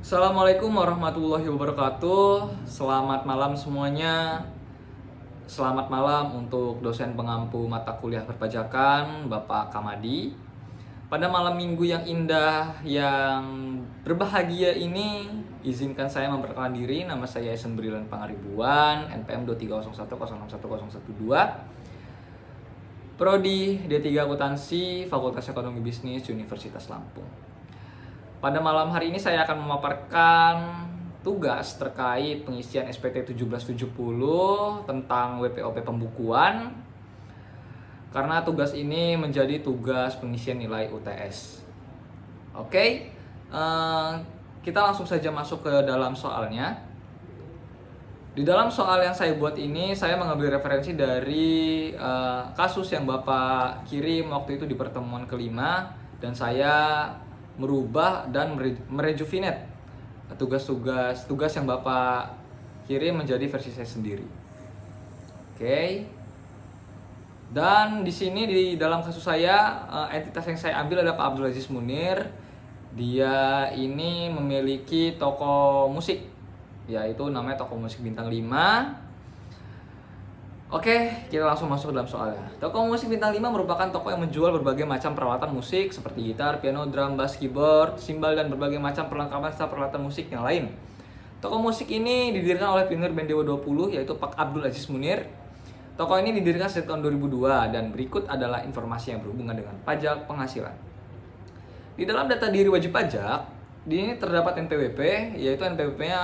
Assalamualaikum warahmatullahi wabarakatuh. Selamat malam semuanya. Selamat malam untuk dosen pengampu mata kuliah perpajakan Bapak Kamadi. Pada malam minggu yang indah, yang berbahagia ini, izinkan saya memperkenalkan diri. Nama saya Esen Brilan Pangaribuan, NPM 23010611012, Prodi D3 Akuntansi, Fakultas Ekonomi Bisnis, Universitas Lampung. Pada malam hari ini saya akan memaparkan tugas terkait pengisian SPT 1770 tentang WPOP pembukuan, karena tugas ini menjadi tugas pengisian nilai UTS. Oke, kita langsung saja masuk ke dalam soalnya. Di dalam soal yang saya buat ini, saya mengambil referensi dari kasus yang Bapak kirim waktu itu di pertemuan kelima, dan saya merubah dan merejuvenate tugas yang Bapak kirim menjadi versi saya sendiri. Oke. Dan di sini di dalam kasus saya, entitas yang saya ambil adalah Pak Abdul Aziz Munir. Dia ini memiliki toko musik, yaitu namanya toko musik Bintang 5. Oke, kita langsung masuk ke dalam soalnya. Toko musik Bintang 5 merupakan toko yang menjual berbagai macam peralatan musik seperti gitar, piano, drum, bass, keyboard, simbal, dan berbagai macam perlengkapan serta peralatan musik yang lain. Toko musik ini didirikan oleh pionir band Dewa 20, yaitu Pak Abdul Aziz Munir. Toko ini didirikan sejak tahun 2002, dan berikut adalah informasi yang berhubungan dengan pajak penghasilan. Di dalam data diri wajib pajak, di ini terdapat NPWP, yaitu NPWP-nya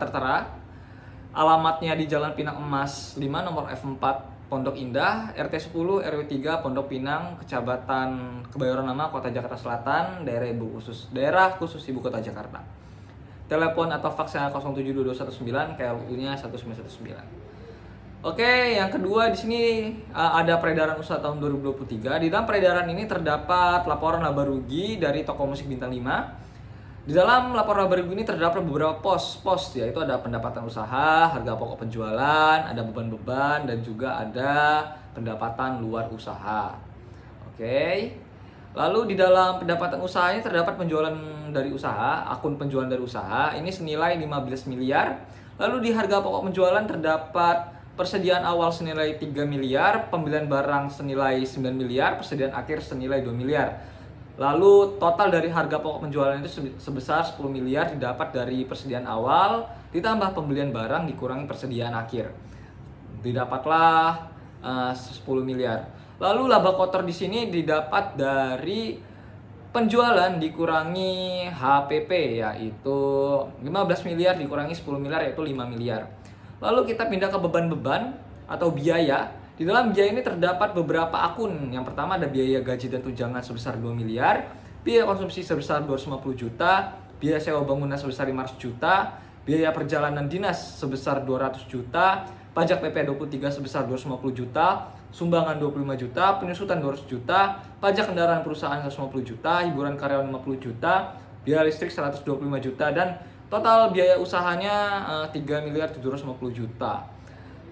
tertera. Alamatnya di Jalan Pinang Emas 5, nomor F4, Pondok Indah, RT 10, RW 3, Pondok Pinang, Kecamatan Kebayoran Lama, Kota Jakarta Selatan, daerah khusus Ibu Kota Jakarta. Telepon atau faksnya 072219, KLU-nya 1919. Oke, yang kedua di sini ada peredaran usaha tahun 2023. Di dalam peredaran ini terdapat laporan laba rugi dari toko musik Bintang 5. Di dalam laporan laba rugi ini terdapat beberapa pos, yaitu ada pendapatan usaha, harga pokok penjualan, ada beban-beban, dan juga ada pendapatan luar usaha. Oke. Lalu di dalam pendapatan usaha ini terdapat penjualan dari usaha, akun penjualan dari usaha, ini senilai 15 miliar. Lalu di harga pokok penjualan terdapat persediaan awal senilai 3 miliar, pembelian barang senilai 9 miliar, persediaan akhir senilai 2 miliar. Lalu total dari harga pokok penjualan itu sebesar 10 miliar didapat dari persediaan awal ditambah pembelian barang dikurangi persediaan akhir. Didapatlah 10 miliar. Lalu laba kotor di sini didapat dari penjualan dikurangi HPP, yaitu 15 miliar dikurangi 10 miliar, yaitu 5 miliar. Lalu kita pindah ke beban-beban atau biaya. Di dalam biaya ini terdapat beberapa akun. Yang pertama ada biaya gaji dan tunjangan sebesar 2 miliar, biaya konsumsi sebesar 250 juta, biaya sewa bangunan sebesar 500 juta, biaya perjalanan dinas sebesar 200 juta, pajak PP 23 sebesar 250 juta, sumbangan 25 juta, penyusutan 200 juta, pajak kendaraan perusahaan 150 juta, hiburan karyawan 50 juta, biaya listrik 125 juta, dan total biaya usahanya 3 miliar 750 juta.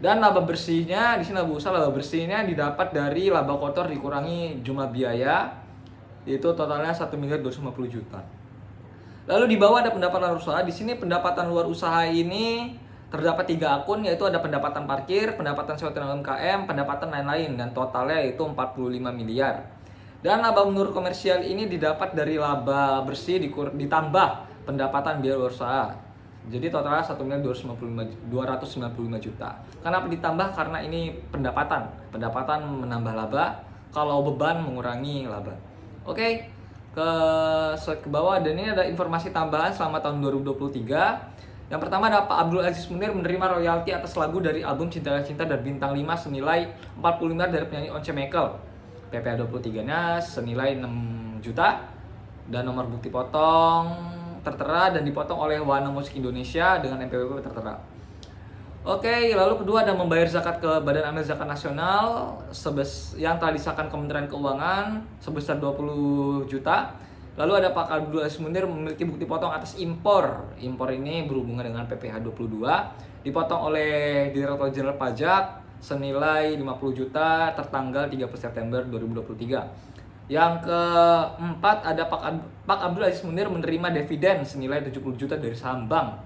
Dan laba bersihnya, di sini laba bersihnya didapat dari laba kotor dikurangi jumlah biaya, yaitu totalnya 1 miliar 250 juta. Lalu di bawah ada pendapatan luar usaha. Di sini pendapatan luar usaha ini terdapat 3 akun, yaitu ada pendapatan parkir, pendapatan sewa tenaga UMKM, pendapatan lain-lain, dan totalnya yaitu 45 miliar. Dan laba menurut komersial ini didapat dari laba bersih ditambah pendapatan biaya luar usaha. Jadi totalnya 1 miliar 295 juta. Kenapa ditambah? Karena ini pendapatan menambah laba, kalau beban mengurangi laba. Oke, ke slide ke bawah, dan ini ada informasi tambahan selama tahun 2023. Yang pertama ada Pak Abdul Aziz Munir menerima royalti atas lagu dari album Cinta Cinta dan Bintang 5 senilai 40 miliar dari penyanyi Once Michael. PPA 23-nya senilai 6 juta, dan nomor bukti potong tertera dan dipotong oleh Warna Musik Indonesia dengan NPWP tertera. Oke, lalu kedua ada membayar zakat ke Badan Amil Zakat Nasional yang telah disahkan Kementerian Keuangan sebesar 20 juta. Lalu ada Pak Abdul Aziz Munir memiliki bukti potong atas impor. Impor ini berhubungan dengan PPh 22, dipotong oleh Direktorat Jenderal Pajak senilai 50 juta tertanggal 30 September 2023. Yang keempat ada Pak Abdul Aziz Munir menerima dividen senilai 70 juta dari saham bank.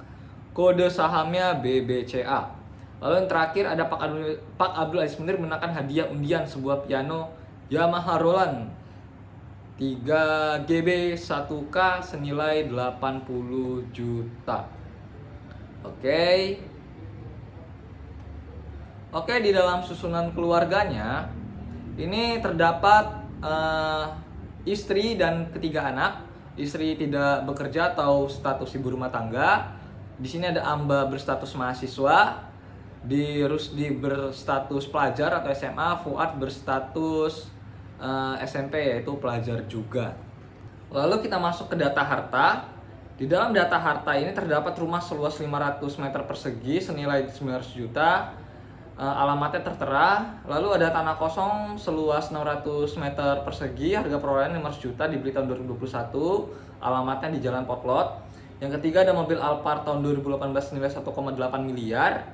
Kode sahamnya BBCA. Lalu yang terakhir ada Pak Abdul Aziz Munir menangkan hadiah undian sebuah piano Yamaha Roland 3 GB 1K senilai 80 juta. Oke. Oke, di dalam susunan keluarganya ini terdapat istri dan ketiga anak. Istri tidak bekerja atau status ibu rumah tangga. Di sini ada Amba berstatus mahasiswa, di Rusdi berstatus pelajar atau SMA, Fuad berstatus SMP yaitu pelajar juga. Lalu kita masuk ke data harta. Di dalam data harta ini terdapat rumah seluas 500 meter persegi senilai 900 juta. Alamatnya tertera. Lalu ada tanah kosong seluas 600 meter persegi, harga perolehan 500 juta, dibeli tahun 2021. Alamatnya di Jalan Potlot. Yang ketiga ada mobil Alphard tahun 2018 senilai 1,8 miliar.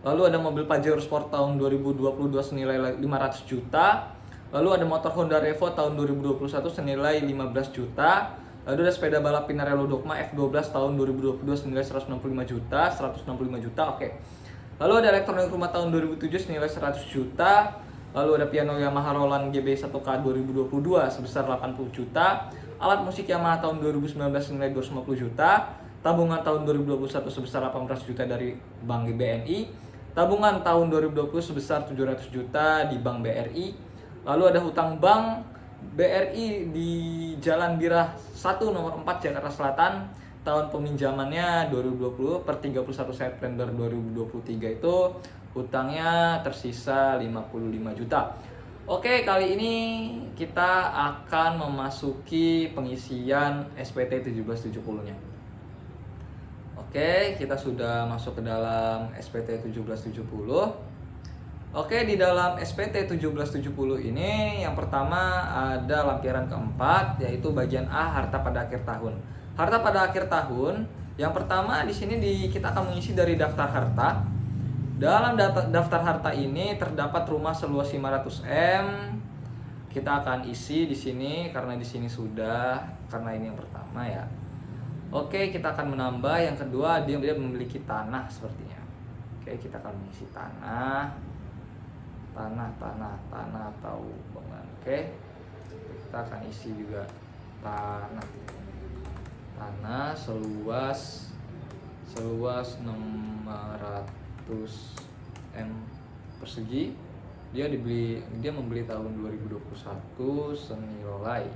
Lalu ada mobil Pajero Sport tahun 2022 senilai 500 juta. Lalu ada motor Honda Revo tahun 2021 senilai 15 juta. Lalu ada sepeda balap Pinarello Dogma F12 tahun 2022 senilai 165 juta, 165 juta, oke. Lalu ada elektronik rumah tahun 2007 senilai 100 juta. Lalu ada piano Yamaha Roland GB1K 2022 sebesar 80 juta. Alat musik Yamaha tahun 2019 senilai 250 juta. Tabungan tahun 2021 sebesar 18 juta dari Bank BNI. Tabungan tahun 2020 sebesar 700 juta di Bank BRI. Lalu ada hutang bank BRI di Jalan Birah 1 nomor 4 Jakarta Selatan. Tahun peminjamannya 2020 per 31 September 2023 itu hutangnya tersisa 55 juta. Oke, kali ini kita akan memasuki pengisian SPT 1770-nya. Oke, kita sudah masuk ke dalam SPT 1770. Oke, di dalam SPT 1770 ini yang pertama ada lampiran keempat, yaitu bagian A, harta pada akhir tahun. Harta pada akhir tahun, yang pertama di sini kita akan mengisi dari daftar harta. Dalam daftar harta ini terdapat rumah seluas 500 M. Kita akan isi di sini karena di sini sudah, karena ini yang pertama ya. Oke, kita akan menambah. Yang kedua, dia memiliki tanah sepertinya. Oke, kita akan mengisi tanah atau bangunan. Oke, kita akan isi juga tanah seluas 600 M persegi. Dia membeli tahun 2021 senilai,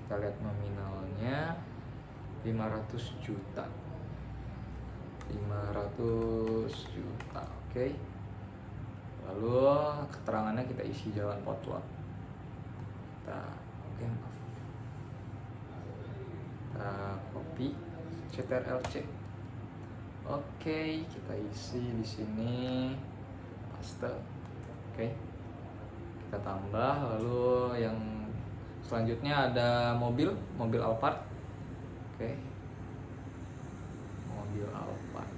kita lihat nominalnya 500 juta. Oke. Lalu keterangannya kita isi Jalan Potlot. Kita copy CTRL-C. Oke, kita isi di sini, paste. Oke. Kita tambah. Lalu yang selanjutnya ada mobil Alphard. Oke. Mobil Alphard.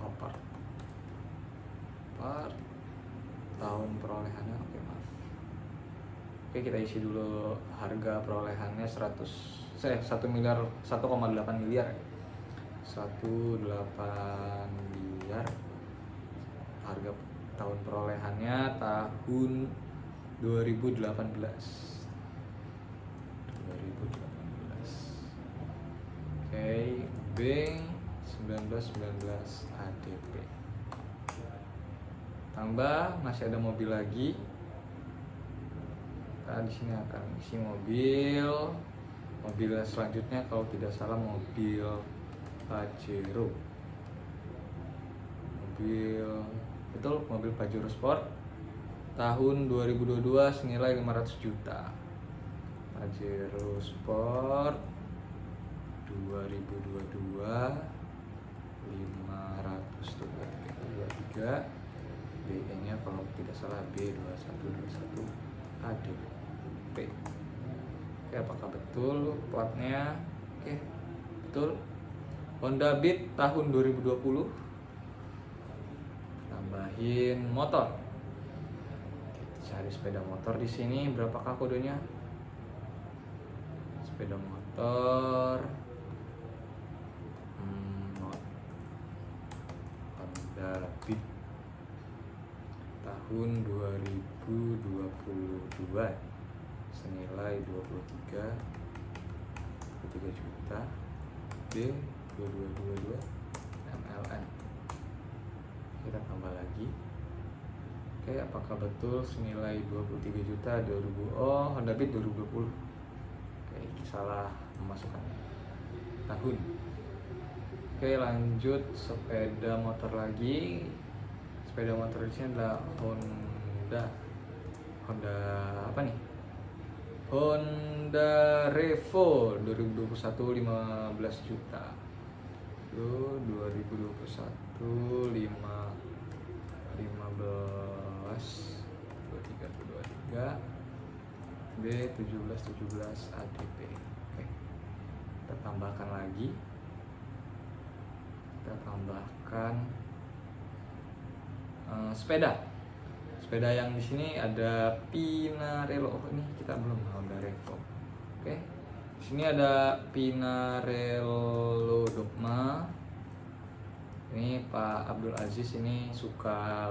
Alphard. Tahun perolehannya, oke, kita isi dulu harga perolehannya 1 miliar 1,8 miliar. 1,8 miliar. Harga tahun perolehannya tahun 2018. Oke, B 1919 ADP. Tambah, masih ada mobil lagi. Kita di sini akan isi mobil selanjutnya, kalau tidak salah mobil Pajero. Mobil Pajero Sport tahun 2022 senilai 500 juta. Pajero Sport 2022 500 tuh, 23 BE nya kalau tidak salah B2121 ADP. Oke, apakah betul platnya? Oke, betul. Honda Beat tahun 2020. Tambahin motor. Kita cari sepeda motor di sini. Berapakah kodenya? Sepeda motor. Honda Beat tahun 2022 senilai 23 juta. D 2222 MLN. Kita tambah lagi. Oke, apakah betul senilai 23 juta 2000? Oh, Honda Beat 2020. Oke, salah memasukkan tahun. Oke, lanjut sepeda motor lagi. Sepeda motor di sini adalah Honda apa nih? Honda Revo 2021 15 juta. Lalu 2021 15 23 B 17 ADP. Oke. Kita tambahkan lagi. Kita tambahkan sepeda yang di sini ada Pinarello. Oh, ini kita belum Honda Revo. Oke. Di sini ada Pinarello Dogma. Ini Pak Abdul Aziz ini suka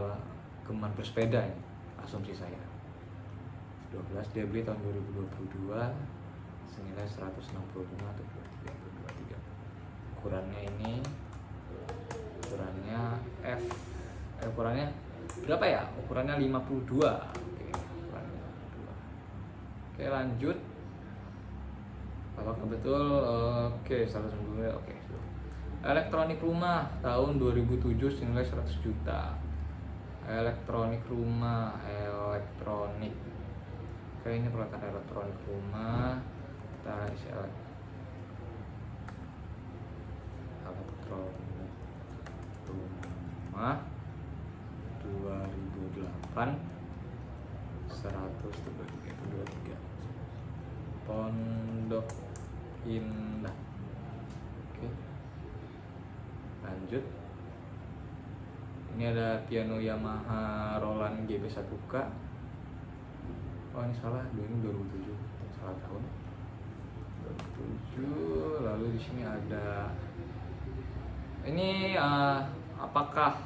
gemar bersepeda ini, asumsi saya. 12 dia beli tahun 2022 senilai 165 atau 23. Ukurannya berapa ya? Ukurannya 52. Oke, ukurannya 52. Oke, lanjut. Apakah betul? Oke, 190. Oke. Elektronik rumah tahun 2007 senilai 100 juta. Elektronik rumah, elektronik. Oke, ini peralatan elektronik rumah. Kita isi elektronik rumah 2008 123 Pondok Indah. Oke, lanjut. Ini ada piano Yamaha Roland GB1K. Oh, ini salah, ini 2007, salah tahun. 2007. Lalu di sini ada ini apakah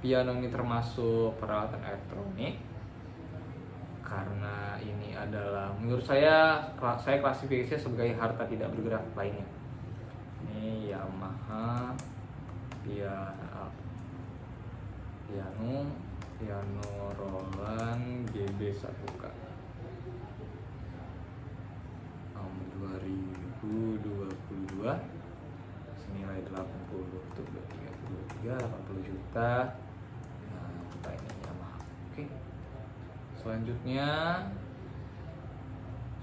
piano ini termasuk peralatan elektronik? Karena ini adalah menurut saya klasifikasinya sebagai harta tidak bergerak lainnya. Ini Yamaha piano Roland GB1K 2022 senilai 80 juta. Nah, kita ini Yamaha. Oke.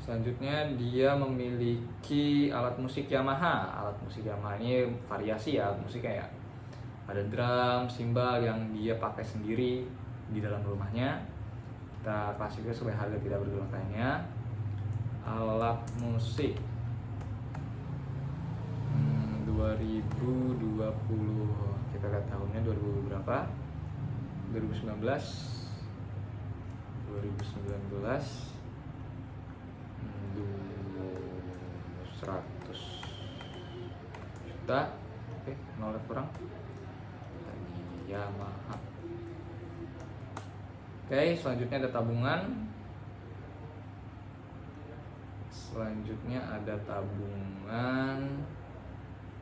Selanjutnya dia memiliki alat musik Yamaha. Alat musik Yamaha ini variasi ya alat musiknya ya. Ada drum, cymbal yang dia pakai sendiri di dalam rumahnya. Kita klasifikasi sebagai harga tidak bergerak lainnya. Alat musik 2020, kita lihat tahunnya 2000 berapa? 2019 100 juta. Oke, 0 kurang. Ini Yamaha. Oke, selanjutnya ada tabungan.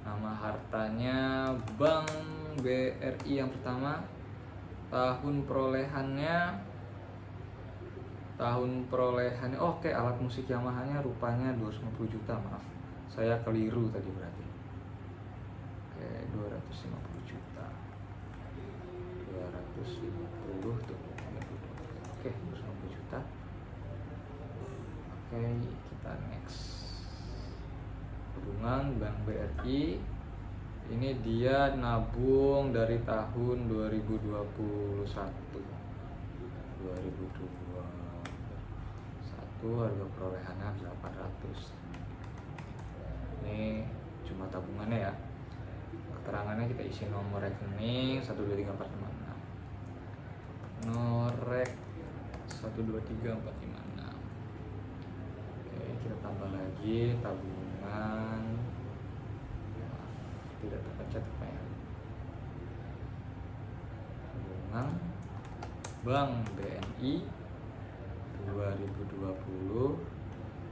Nama hartanya Bank BRI yang pertama. Tahun perolehannya oke, alat musik Yamaha-nya rupanya 250 juta, maaf. Saya keliru tadi berarti. Oke, 250 juta. 250 tuh. Oke, 250 juta. Oke, kita next. Tabungan Bank BRI ini dia nabung dari tahun 2021 harga perolehannya 800. Ini cuma tabungannya ya. keterangannya kita isi nomor rekening 1234556. Norek 1234556. Oke, kita tambah lagi tabungan. Maaf, tidak terpencet apa ya. Tabungan Bank BNI 2020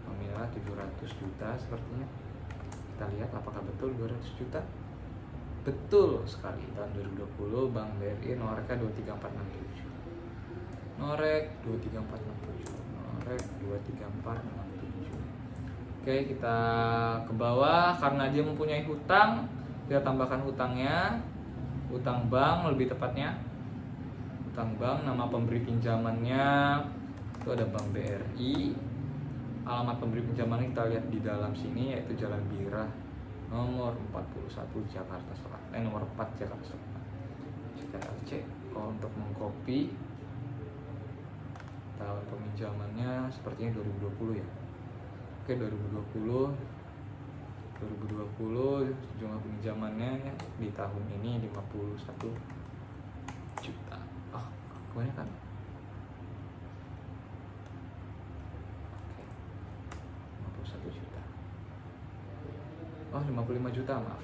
nominal 700 juta sepertinya. Kita lihat apakah betul 200 juta. Betul sekali, tahun 2020 Bank BRI noreknya 23467. Norek 23467. Norek 23467. Oke, kita ke bawah karena dia mempunyai hutang, kita tambahkan hutangnya. Hutang bank lebih tepatnya. Hutang bank, nama pemberi pinjamannya itu ada Bank BRI. Alamat pemberi pinjamannya kita lihat di dalam sini, yaitu Jalan Birah nomor 41 Jakarta Selatan, nomor 4 Jakarta Selatan. Kita cek kalau untuk mengcopy tahun peminjamannya sepertinya 2020 ya. Oke, 2020 jumlah peminjamannya di tahun ini 51 juta. Ah, kebanyakan. Oke, 51 juta. Oh, 55 juta, maaf.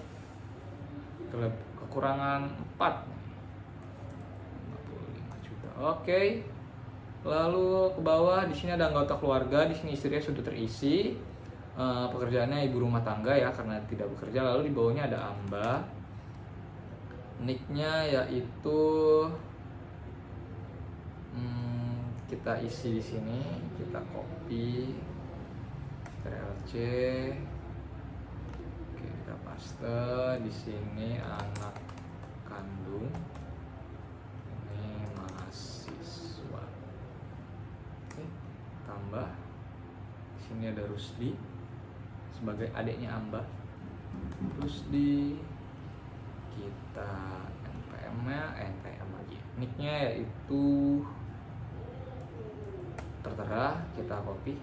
Kekurangan 4. 55 juta. Oke. Lalu ke bawah di sini ada anggota keluarga, di sini istrinya sudah terisi. Pekerjaannya ibu rumah tangga ya, karena tidak bekerja. Lalu di bawahnya ada Amba. Nicknya yaitu kita isi di sini, kita copy, TLC. Oke, kita paste di sini anak kandung. Ini mahasiswa. Oke, tambah. Di sini ada Rusdi sebagai adiknya Amba. Rusdi, kita NPM-nya NPM lagi. Nicknya yaitu tertera, kita copy,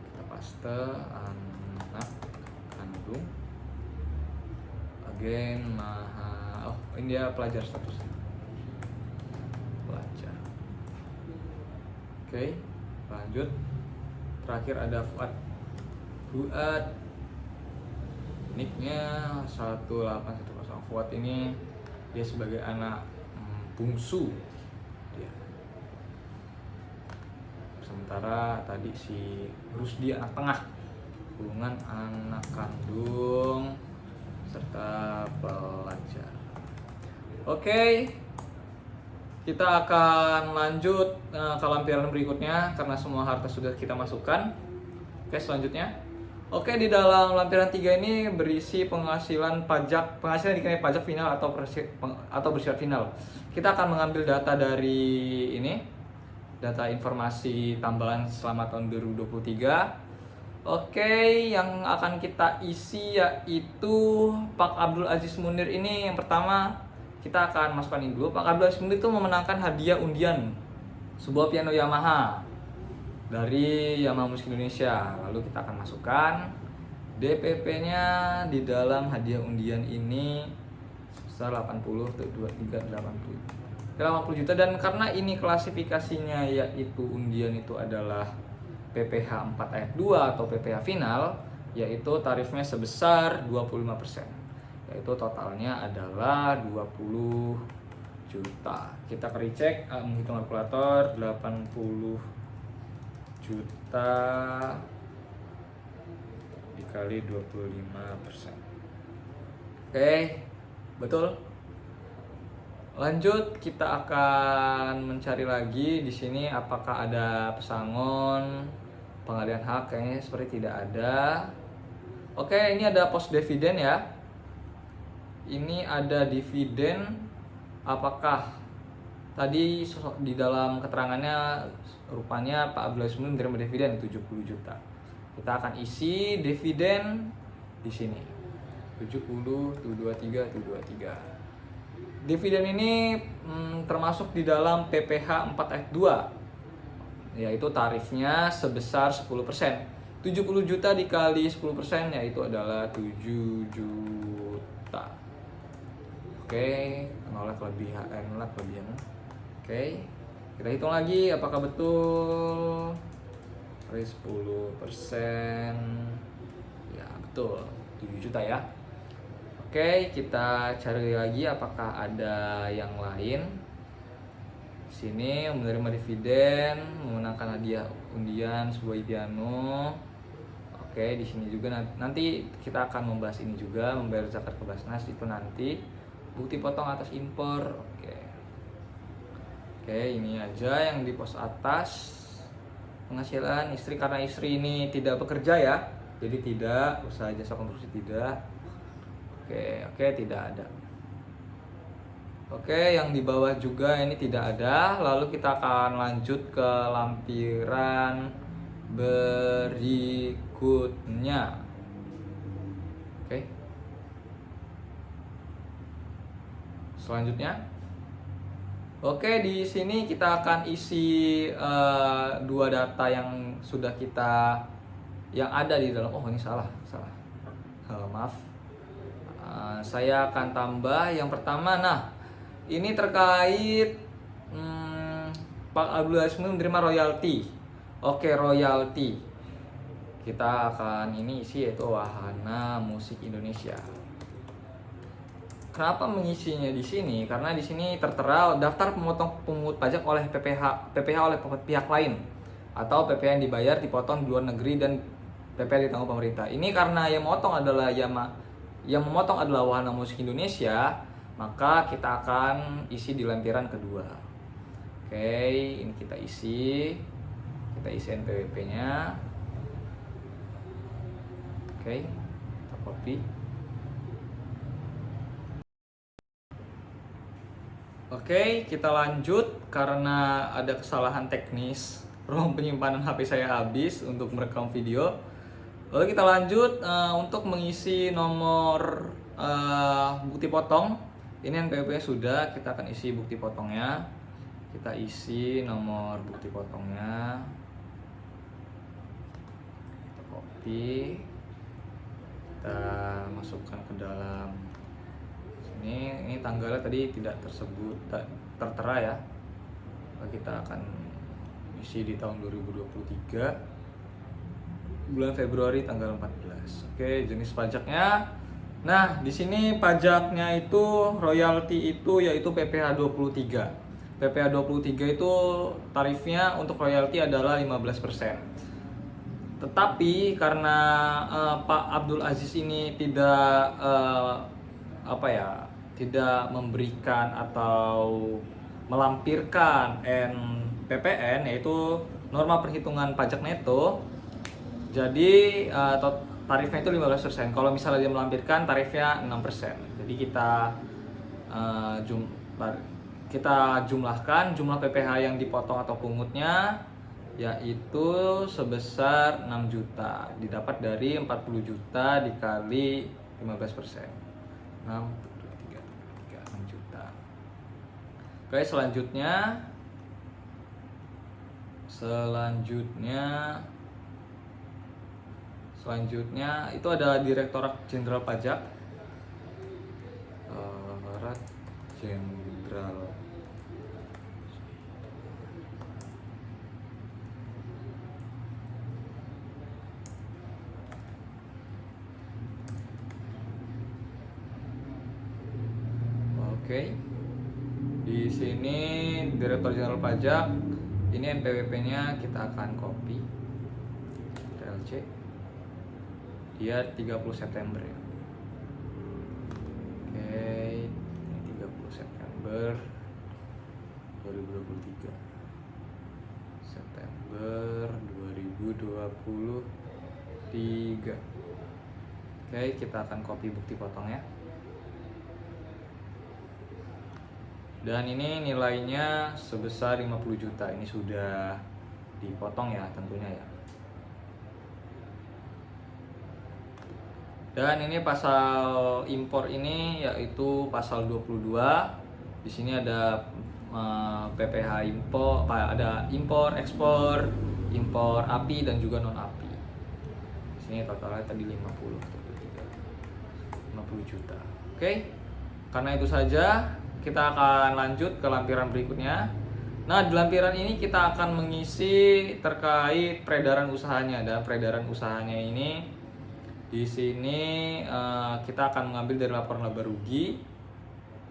kita paste anak kandung. Again ini dia pelajar statusnya, pelajar. Oke, lanjut. Terakhir ada Fuad. Nicknya 1810. Fuad ini dia sebagai anak bungsu dia. Sementara tadi si Rusdi anak tengah. Hubungan anak kandung serta pelajar. Oke, kita akan lanjut ke lampiran berikutnya karena semua harta sudah kita masukkan. Oke, selanjutnya. Oke, di dalam lampiran 3 ini berisi penghasilan dikenai pajak final atau bersifat final. Kita akan mengambil data dari ini, data informasi tambahan selama tahun 2023. Oke, yang akan kita isi yaitu Pak Abdul Aziz Munir ini. Yang pertama kita akan masukkan ini dulu. Pak Abdul Aziz Munir itu memenangkan hadiah undian sebuah piano Yamaha dari Yamaha Musik Indonesia. Lalu kita akan masukkan DPP-nya di dalam hadiah undian ini sebesar 80 juta. Dan karena ini klasifikasinya yaitu undian itu adalah PPh 4 ayat 2 atau PPh final, yaitu tarifnya sebesar 25%, yaitu totalnya adalah 20 juta. Kita recheck menghitung kalkulator, 80 juta dikali 25%. Oke, betul. Lanjut, kita akan mencari lagi di sini apakah ada pesangon pengalihan hak. Kayaknya seperti tidak ada. Oke, ini ada pos dividen ya. Ini ada dividen. Apakah tadi di dalam keterangannya rupanya Pak Abdul Aziz Munir menerima dividen 70 juta. Kita akan isi dividen di sini. 70 723. Dividen ini termasuk di dalam PPh 4 ayat 2, yaitu tarifnya sebesar 10%. 70 juta dikali 10% yaitu adalah 7 juta. Oke, nolak kelebihan, Oke, kita hitung lagi apakah betul. Kali 10%. Ya, betul. 7 juta ya. Oke, kita cari lagi apakah ada yang lain. Sini menerima dividen, memenangkan hadiah undian sebuah piano. Oke, di sini juga nanti kita akan membahas ini juga, membayar zakat ke Basnas itu nanti. Bukti potong atas impor. Oke, ini aja yang di pos atas. Penghasilan istri, karena istri ini tidak bekerja ya, jadi tidak, usaha jasa konstruksi tidak. Oke, tidak ada. Oke, yang di bawah juga ini tidak ada. Lalu kita akan lanjut ke lampiran berikutnya. Oke. Selanjutnya. Oke, di sini kita akan isi dua data yang sudah yang ada di dalam. Oh, ini salah. Maaf. Saya akan tambah yang pertama. Nah, ini terkait Pak Abdul Aziz menerima royalti. Oke, royalti. Kita akan ini isi yaitu Wahana Musik Indonesia. Kenapa mengisinya di sini? Karena di sini tertera daftar pemungut pajak oleh PPH oleh pihak lain, atau PPH yang dibayar dipotong di luar negeri dan PPH ditanggung pemerintah. Ini karena yang memotong adalah Wahana Musik Indonesia, maka kita akan isi di lampiran kedua. Oke, ini kita isi NPWP-nya. Oke, kita copy. Oke, kita lanjut karena ada kesalahan teknis. ROM penyimpanan HP saya habis untuk merekam video. Lalu kita lanjut untuk mengisi nomor bukti potong. Ini NPWP sudah, kita akan isi bukti potongnya. Kita isi nomor bukti potongnya. Kita copy. Kita masukkan ke dalam ini tanggalnya tadi tidak tertera ya. Kita akan isi di tahun 2023 bulan Februari tanggal 14. Oke, jenis pajaknya. Nah, di sini pajaknya itu royalti itu yaitu PPh 23. PPh 23 itu tarifnya untuk royalti adalah 15%. Tetapi karena Pak Abdul Aziz ini tidak tidak memberikan atau melampirkan NPPN, yaitu norma perhitungan pajak neto. Jadi tarifnya itu 15%. Kalau misalnya dia melampirkan, tarifnya 6%. Jadi kita jumlahkan jumlah PPh yang dipotong atau pungutnya, yaitu sebesar 6 juta. Didapat dari 40 juta dikali 15%. 6 juta. Oke, selanjutnya itu ada Direktorat Jenderal Pajak. Direktorat Jenderal Oke. Di sini Direktorat Jenderal Pajak, ini NPWP-nya kita akan copy. TLC. Dia 30 September ya. Oke, ini 30 September 2023. September 2023. Oke, kita akan copy bukti potongnya. Dan ini nilainya sebesar 50 juta. Ini sudah dipotong ya tentunya ya. Dan ini pasal impor ini yaitu pasal 22. Di sini ada PPh impor, ada impor, ekspor, impor API dan juga non API. Sini totalnya tadi 50 juta. Oke. Karena itu saja, kita akan lanjut ke lampiran berikutnya. Nah, di lampiran ini kita akan mengisi terkait peredaran usahanya, dan peredaran usahanya ini di sini kita akan mengambil dari laporan laba rugi.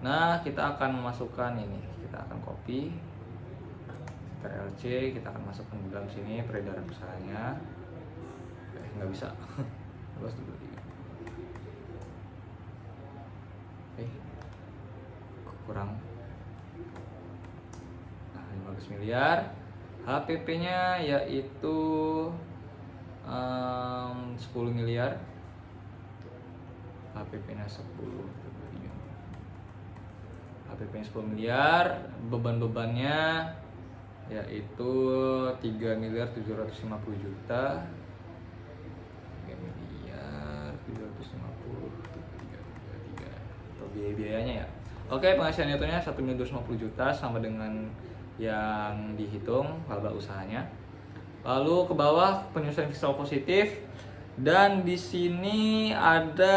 Nah, kita akan memasukkan ini, kita akan copy LC, kita akan masukkan di dalam sini peredaran usahanya. Nggak bisa. Terus dulu. Kurang. Nah, 15 miliar. HPP-nya yaitu 10 miliar. HPP-nya 10. HPP-nya 10 miliar. Beban-bebannya yaitu 3 miliar 750 juta. 3 miliar 750 atau biaya-biayanya ya. Oke, penghasilan netonya 1.250 juta sama dengan yang dihitung laba usahanya. Lalu ke bawah penyusunan fiskal positif, dan di sini ada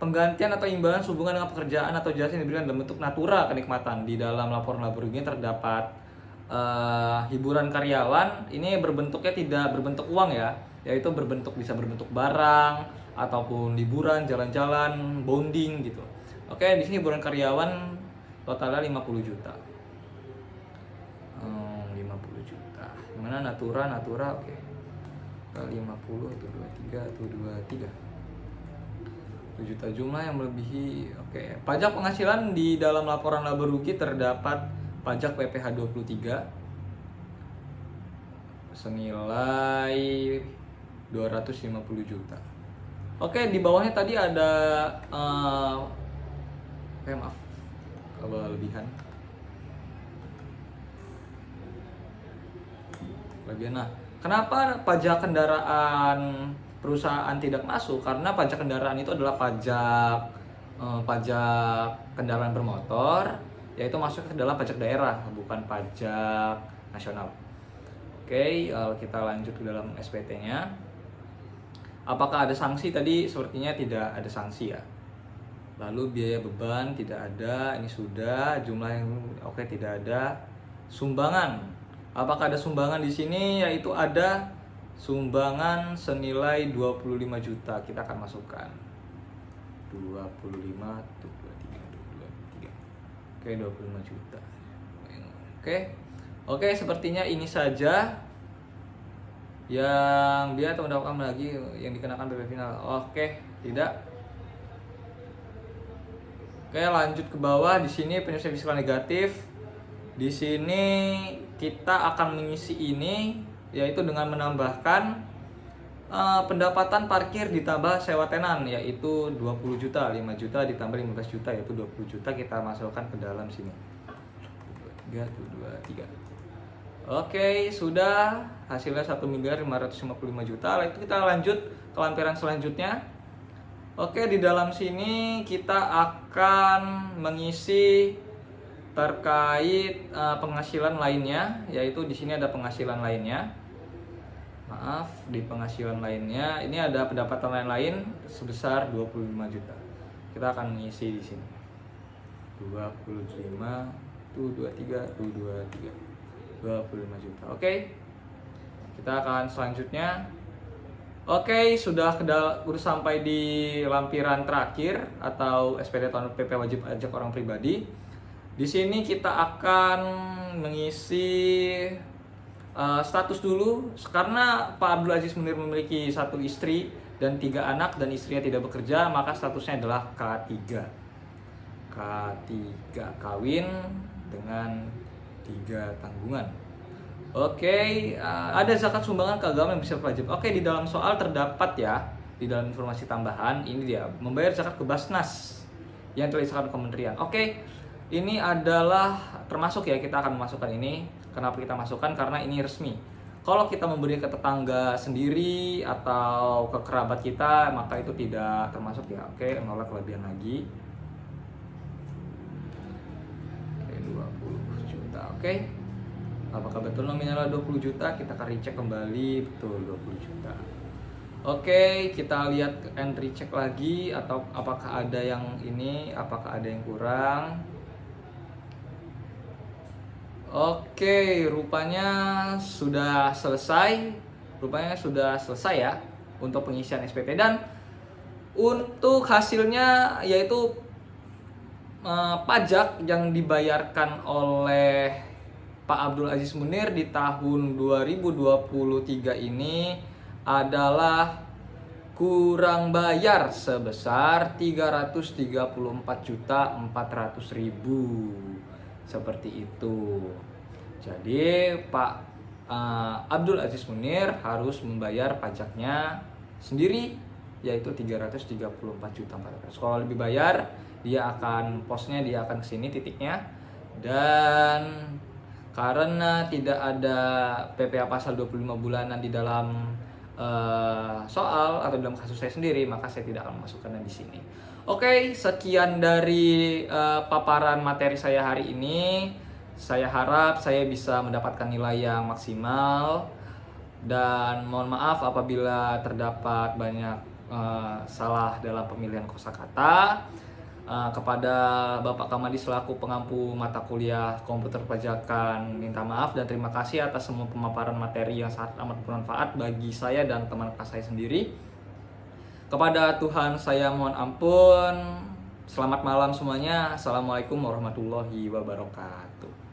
penggantian atau imbalan sehubungan dengan pekerjaan atau jasa yang diberikan dalam bentuk natura kenikmatan. Di dalam laporan laba ruginya terdapat hiburan karyawan. Ini berbentuknya tidak berbentuk uang ya, yaitu bisa berbentuk barang ataupun liburan, jalan-jalan, bonding gitu. Oke, di sini hiburan karyawan totalnya 50 juta. 50 juta. Gimana natura oke. 50 itu 23 itu 23. 1 juta jumlah yang melebihi. Oke. Pajak penghasilan di dalam laporan laba rugi terdapat pajak PPh 23 senilai 250 juta. Oke, di bawahnya tadi ada maaf kelebihan. Nah, kenapa pajak kendaraan perusahaan tidak masuk? Karena pajak kendaraan itu adalah pajak kendaraan bermotor, yaitu masuk ke dalam pajak daerah, bukan pajak nasional. Oke, kita lanjut ke dalam SPT-nya. Apakah ada sanksi? Tadi sepertinya tidak ada sanksi ya. Lalu biaya beban tidak ada, ini sudah. Jumlah yang oke, tidak ada. Sumbangan, apakah ada sumbangan di sini? Yaitu ada sumbangan senilai 25 juta. Kita akan masukkan 25 tuh 23. Oke, 25 juta. Oke, sepertinya ini saja yang dia mendapatkan lagi yang dikenakan PP final. Oke, tidak. Oke, lanjut ke bawah. Di sini penyusunan fiskal negatif. Di sini kita akan mengisi ini, yaitu dengan menambahkan pendapatan parkir ditambah sewa tenan, yaitu 20 juta. 5 juta ditambah 15 juta, yaitu 20 juta kita masukkan ke dalam sini. 23. Oke, sudah. Hasilnya 1.555 juta. Lalu itu kita lanjut ke lampiran selanjutnya. Oke, di dalam sini kita akan mengisi terkait penghasilan lainnya, yaitu di sini ada penghasilan lainnya. Maaf, di penghasilan lainnya ini ada pendapatan lain-lain sebesar 25 juta. Kita akan mengisi di sini. 25 tuh 23 tuh 23. 25 juta. Oke. Kita akan selanjutnya. Oke, sudah sampai di lampiran terakhir atau SPT tahun PP wajib pajak orang pribadi. Di sini kita akan mengisi status dulu, karena Pak Abdul Aziz Munir memiliki 1 istri dan 3 anak dan istrinya tidak bekerja, maka statusnya adalah K3. K3 kawin dengan 3 tanggungan. Oke, ada zakat sumbangan ke agama yang bisa wajib. Oke, di dalam soal terdapat ya, di dalam informasi tambahan ini dia membayar zakat ke Basnas yang telah disahkan kementerian. Oke, ini adalah termasuk ya, kita akan memasukkan ini. Kenapa kita masukkan? Karena ini resmi. Kalau kita memberi ke tetangga sendiri atau ke kerabat kita, maka itu tidak termasuk ya. Oke, menolak kelebihan lagi. Oke, 20 juta. Oke. Apakah betul nominalnya 20 juta? Kita akan recheck kembali, betul 20 juta. Oke, kita lihat entry check lagi atau apakah ada yang ini, apakah ada yang kurang. Oke, rupanya sudah selesai. Rupanya sudah selesai ya untuk pengisian SPT, dan untuk hasilnya yaitu pajak yang dibayarkan oleh Pak Abdul Aziz Munir di tahun 2023 ini adalah kurang bayar sebesar 334.400.000. Seperti itu. Jadi Pak Abdul Aziz Munir harus membayar pajaknya sendiri, yaitu 334.400.000. Kalau lebih bayar, dia akan posnya dia akan kesini titiknya, dan karena tidak ada PPh pasal 25 bulanan di dalam soal atau dalam kasus saya sendiri, maka saya tidak akan memasukkannya di sini. Oke, sekian dari paparan materi saya hari ini. Saya harap saya bisa mendapatkan nilai yang maksimal, dan mohon maaf apabila terdapat banyak salah dalam pemilihan kosakata. Kepada Bapak Kamadi selaku pengampu mata kuliah komputer pajakan, minta maaf dan terima kasih atas semua pemaparan materi yang sangat amat bermanfaat bagi saya dan teman kelas saya sendiri. Kepada Tuhan saya mohon ampun. Selamat malam semuanya. Assalamualaikum warahmatullahi wabarakatuh.